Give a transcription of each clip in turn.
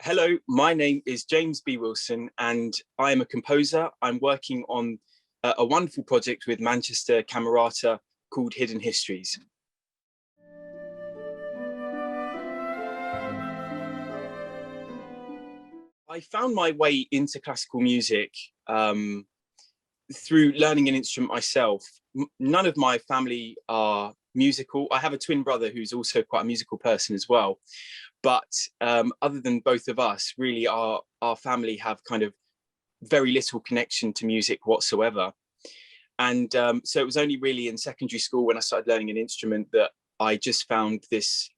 Hello, my name is James B. Wilson and I am a composer. I'm working on a wonderful project with Manchester Camerata called Hidden Histories. I found my way into classical music through learning an instrument myself. None of my family are musical. I have a twin brother who's also quite a musical person as well. But other than both of us, really our family have kind of very little connection to music whatsoever. And so it was only really in secondary school when I started learning an instrument that I just found this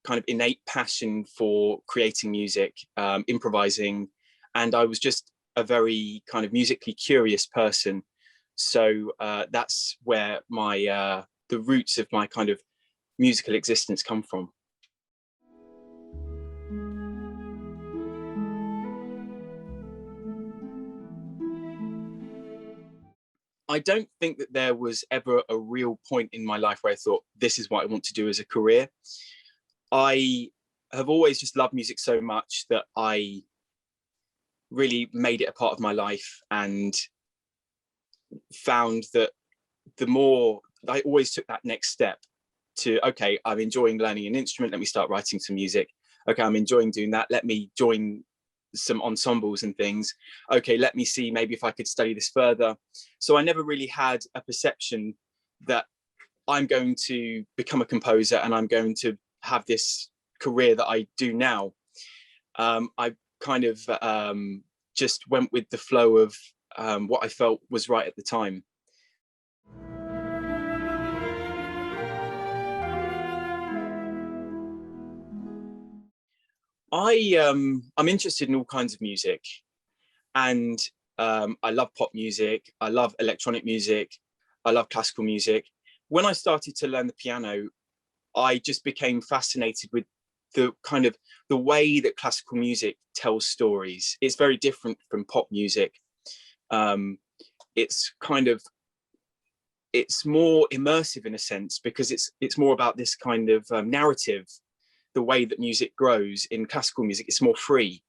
kind of innate passion for creating music, improvising. And I was just a very kind of musically curious person. So that's where my the roots of my kind of musical existence come from. I don't think that there was ever a real point in my life where I thought, this is what I want to do as a career. I have always just loved music so much that I really made it a part of my life, and found that the more I always took that next step to, okay, I'm enjoying learning an instrument, let me start writing some music. Okay, I'm enjoying doing that, let me join some ensembles and things. Okay, let me see maybe if I could study this further. So I never really had a perception that I'm going to become a composer and I'm going to have this career that I do now. I kind of just went with the flow of what I felt was right at the time. I'm interested in all kinds of music, and I love pop music, I love electronic music, I love classical music. When I started to learn the piano, I just became fascinated with the kind of the way that classical music tells stories. It's very different from pop music. It's kind of, it's more immersive in a sense, because it's more about this kind of narrative. The way that music grows in classical music, it's more free.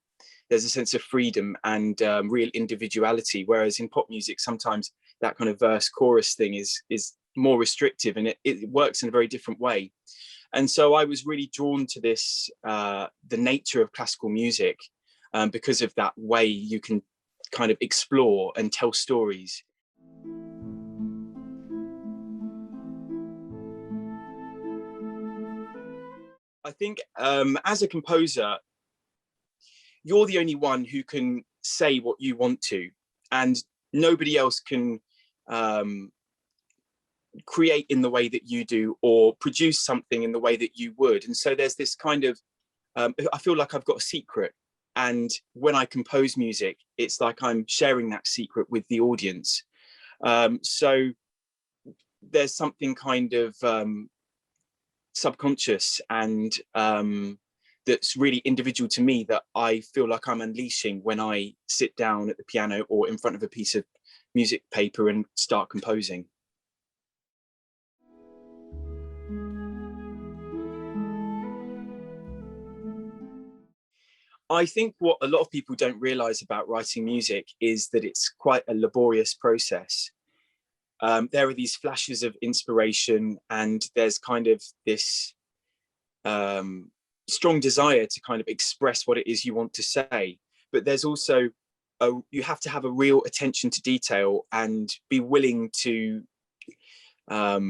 There's a sense of freedom and real individuality, whereas in pop music, sometimes that kind of verse chorus thing is more restrictive, and it works in a very different way. And so I was really drawn to this, the nature of classical music, because of that way you can kind of explore and tell stories. I think as a composer, you're the only one who can say what you want to, and nobody else can create in the way that you do or produce something in the way that you would. And so there's this kind of, I feel like I've got a secret. And when I compose music, it's like I'm sharing that secret with the audience. So there's something kind of subconscious and that's really individual to me that I feel like I'm unleashing when I sit down at the piano or in front of a piece of music paper and start composing. I think what a lot of people don't realize about writing music is that it's quite a laborious process. There are these flashes of inspiration, and there's kind of this strong desire to kind of express what it is you want to say. But there's also, you have to have a real attention to detail and be willing to, a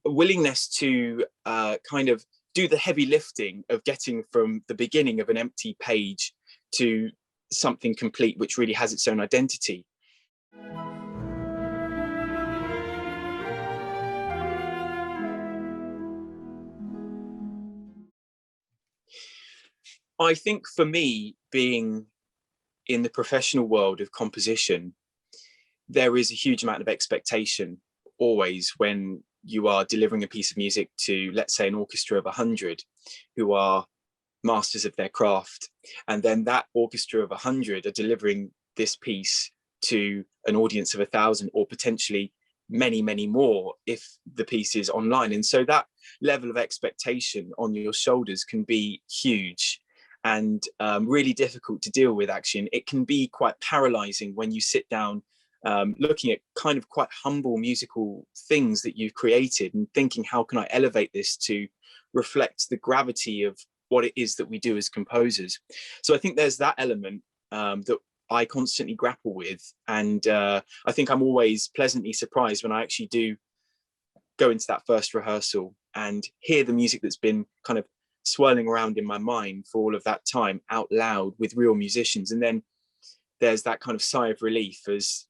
willingness to kind of do the heavy lifting of getting from the beginning of an empty page to something complete, which really has its own identity. I think for me, being in the professional world of composition, there is a huge amount of expectation always when you are delivering a piece of music to, let's say, an orchestra of 100 who are masters of their craft. And then that orchestra of 100 are delivering this piece to an audience of 1,000 or potentially many, many more if the piece is online. And so that level of expectation on your shoulders can be huge. and really difficult to deal with, actually. And it can be quite paralyzing when you sit down looking at kind of quite humble musical things that you've created and thinking, how can I elevate this to reflect the gravity of what it is that we do as composers? So I think there's that element that I constantly grapple with. And I think I'm always pleasantly surprised when I actually do go into that first rehearsal and hear the music that's been kind of swirling around in my mind for all of that time out loud with real musicians. And then there's that kind of sigh of relief as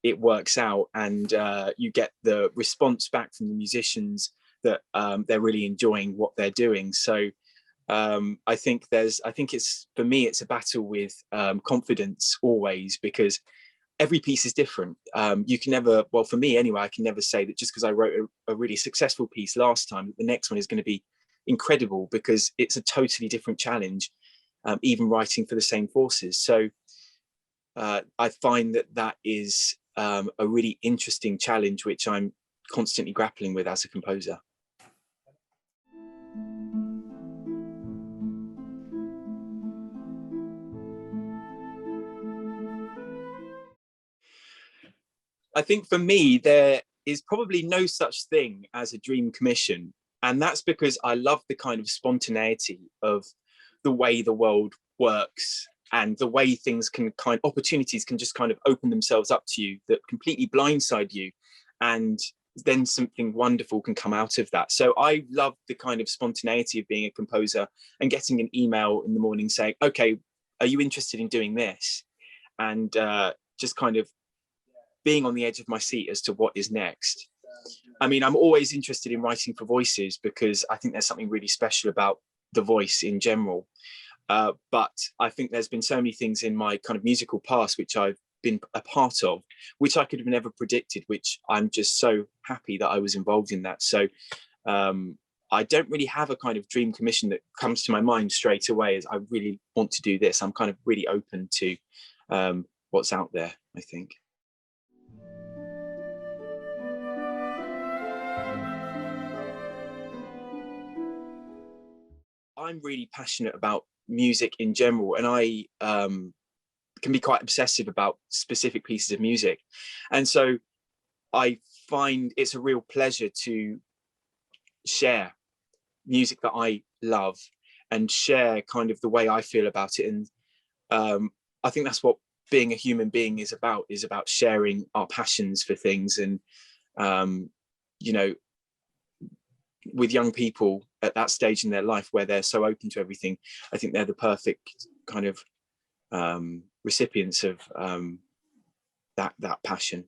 it works out, and you get the response back from the musicians that they're really enjoying what they're doing. So I think it's, for me, it's a battle with confidence always, because every piece is different. You can never, well, for me anyway, I can never say that just because I wrote a really successful piece last time, the next one is going to be incredible, because it's a totally different challenge, even writing for the same forces. So I find that is a really interesting challenge, which I'm constantly grappling with as a composer. I think for me, there is probably no such thing as a dream commission. And that's because I love the kind of spontaneity of the way the world works, and the way things can opportunities can just kind of open themselves up to you that completely blindside you. And then something wonderful can come out of that. So I love the kind of spontaneity of being a composer and getting an email in the morning saying, okay, are you interested in doing this? And just kind of being on the edge of my seat as to what is next. I mean, I'm always interested in writing for voices, because I think there's something really special about the voice in general. But I think there's been so many things in my kind of musical past which I've been a part of, which I could have never predicted, which I'm just so happy that I was involved in that. So I don't really have a kind of dream commission that comes to my mind straight away as I really want to do this. I'm kind of really open to what's out there, I think. I'm really passionate about music in general, and I can be quite obsessive about specific pieces of music. And so I find it's a real pleasure to share music that I love and share kind of the way I feel about it. And I think that's what being a human being is about sharing our passions for things. And, you know, with young people at that stage in their life where they're so open to everything, I think they're the perfect kind of recipients of that passion.